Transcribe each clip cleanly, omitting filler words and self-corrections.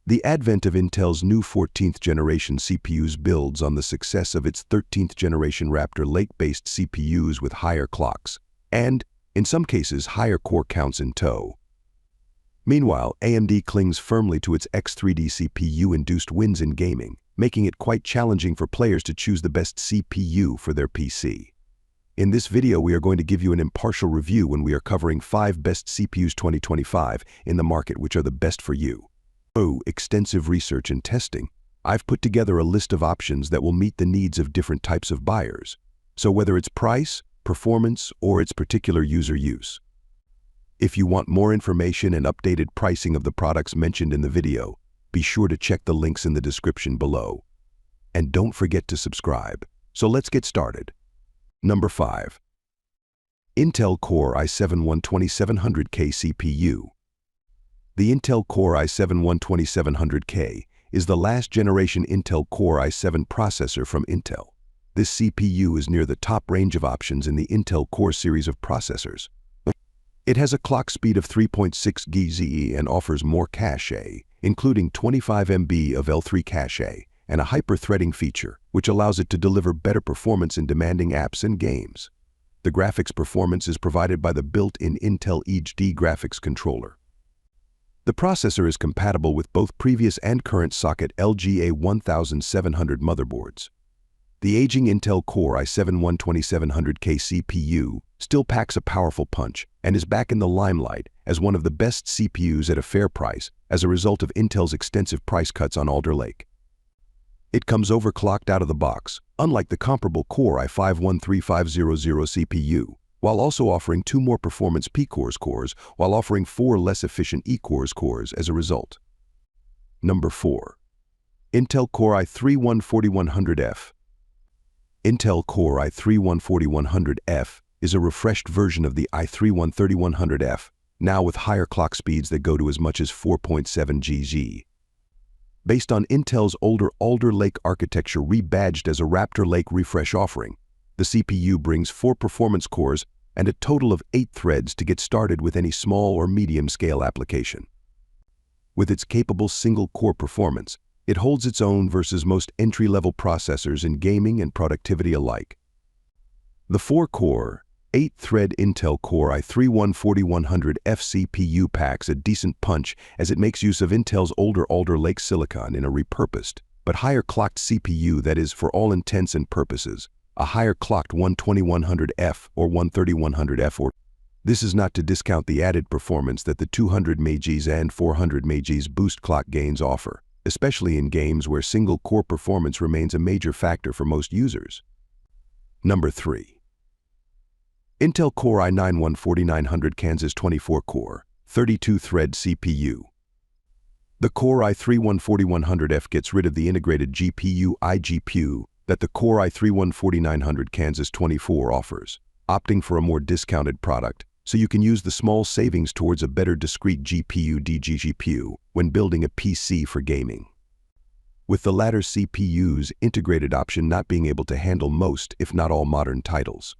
The advent of Intel's new 14th generation CPUs builds on the success of its 13th generation Raptor Lake-based CPUs with higher clocks, and, in some cases, higher core counts in tow. Meanwhile, AMD clings firmly to its X3D CPU-induced wins in gaming, making it quite challenging for players to choose the best CPU for their PC. In this video, we are going to give you an impartial review when we are covering 5 best CPUs 2025 in the market which are the best for you. Through extensive research and testing, I've put together a list of options that will meet the needs of different types of buyers. So whether it's price, performance, or its particular user use. If you want more information and updated pricing of the products mentioned in the video, be sure to check the links in the description below. And don't forget to subscribe. So let's get started. Number 5. Intel Core i7-12700K CPU. The Intel Core i7-12700K is the last generation Intel Core i7 processor from Intel. This CPU is near the top range of options in the Intel Core series of processors. It has a clock speed of 3.6 GHz and offers more cache, including 25 MB of L3 cache, and a hyper-threading feature, which allows it to deliver better performance in demanding apps and games. The graphics performance is provided by the built-in Intel HD graphics controller. The processor is compatible with both previous and current socket LGA 1700 motherboards. The aging Intel Core i7-12700K CPU still packs a powerful punch and is back in the limelight as one of the best CPUs at a fair price as a result of Intel's extensive price cuts on Alder Lake. It comes overclocked out of the box, unlike the comparable Core i5-13500 CPU, while also offering 2 more performance P-cores while offering 4 less efficient E-cores as a result. Number 4. Intel Core i3-14100F. Intel Core i3-14100F is a refreshed version of the i3-13100F, now with higher clock speeds that go to as much as 4.7 GHz. Based on Intel's older Alder Lake architecture rebadged as a Raptor Lake refresh offering, the CPU brings 4 performance cores and a total of 8 threads to get started with any small or medium-scale application. With its capable single-core performance, it holds its own versus most entry-level processors in gaming and productivity alike. The 4-core, 8-thread Intel Core i3-14100F CPU packs a decent punch as it makes use of Intel's older Alder Lake silicon in a repurposed, but higher-clocked CPU that is, for all intents and purposes, a higher-clocked 12100F or 13100F. This is not to discount the added performance that the 200 MHz and 400 MHz boost clock gains offer, especially in games where single-core performance remains a major factor for most users. Number 3. Intel Core i9-14900 Kansas 24-core, 32-thread CPU. The Core i3-14100F gets rid of the integrated GPU iGPU that the Core i3-14900 Kansas 24 offers, opting for a more discounted product, so you can use the small savings towards a better discrete GPU DGPU when building a PC for gaming. With the latter CPU's integrated option not being able to handle most, if not all, modern titles.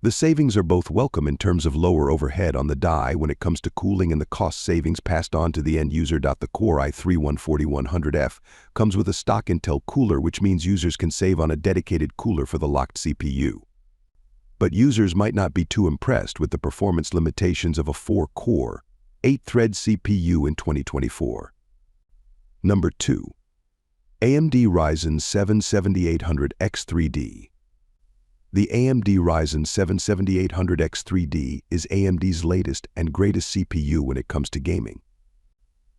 The savings are both welcome in terms of lower overhead on the die when it comes to cooling and the cost savings passed on to the end user. The Core i3-14100F comes with a stock Intel cooler, which means users can save on a dedicated cooler for the locked CPU. But users might not be too impressed with the performance limitations of a 4-core, 8-thread CPU in 2024. Number 2. AMD Ryzen 7 7800X3D. The AMD Ryzen 7 7800X3D is AMD's latest and greatest CPU when it comes to gaming.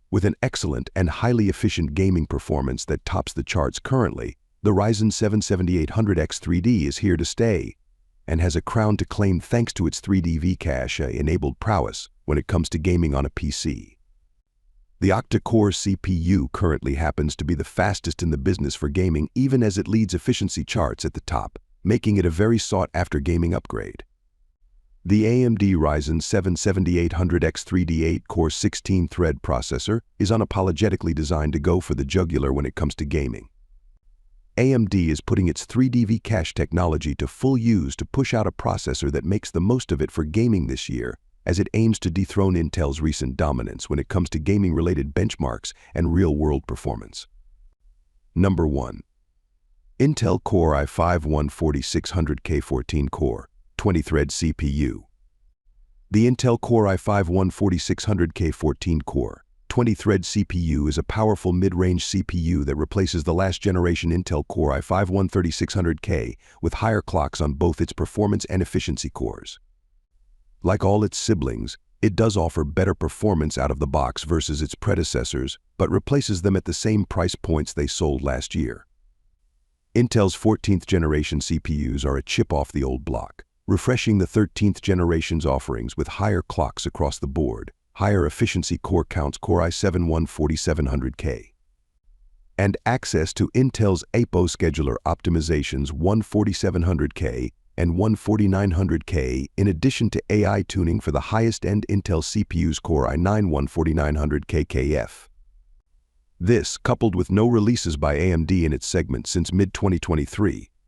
With an excellent and highly efficient gaming performance that tops the charts currently, the Ryzen 7 7800X3D is here to stay and has a crown to claim thanks to its 3D V-cache-enabled prowess when it comes to gaming on a PC. The octa-core CPU currently happens to be the fastest in the business for gaming, even as it leads efficiency charts at the top, making it a very sought-after gaming upgrade. The AMD Ryzen 7 7800X3D 8-core 16-thread processor is unapologetically designed to go for the jugular when it comes to gaming. AMD is putting its 3D V-cache technology to full use to push out a processor that makes the most of it for gaming this year, as it aims to dethrone Intel's recent dominance when it comes to gaming-related benchmarks and real-world performance. Number 1. Intel Core i5-14600K 14-core, 20-thread CPU. The Intel Core i5-14600K 14-core, 20-thread CPU is a powerful mid-range CPU that replaces the last-generation Intel Core i5-13600K with higher clocks on both its performance and efficiency cores. Like all its siblings, it does offer better performance out of the box versus its predecessors, but replaces them at the same price points they sold last year. Intel's 14th generation CPUs are a chip off the old block, refreshing the 13th generation's offerings with higher clocks across the board, higher efficiency core counts Core i7-14700K, and access to Intel's APO scheduler optimizations 14700K and 14900K, in addition to AI tuning for the highest-end Intel CPUs Core i9-14900K KF. This, coupled with no releases by AMD in its segment since mid-2023,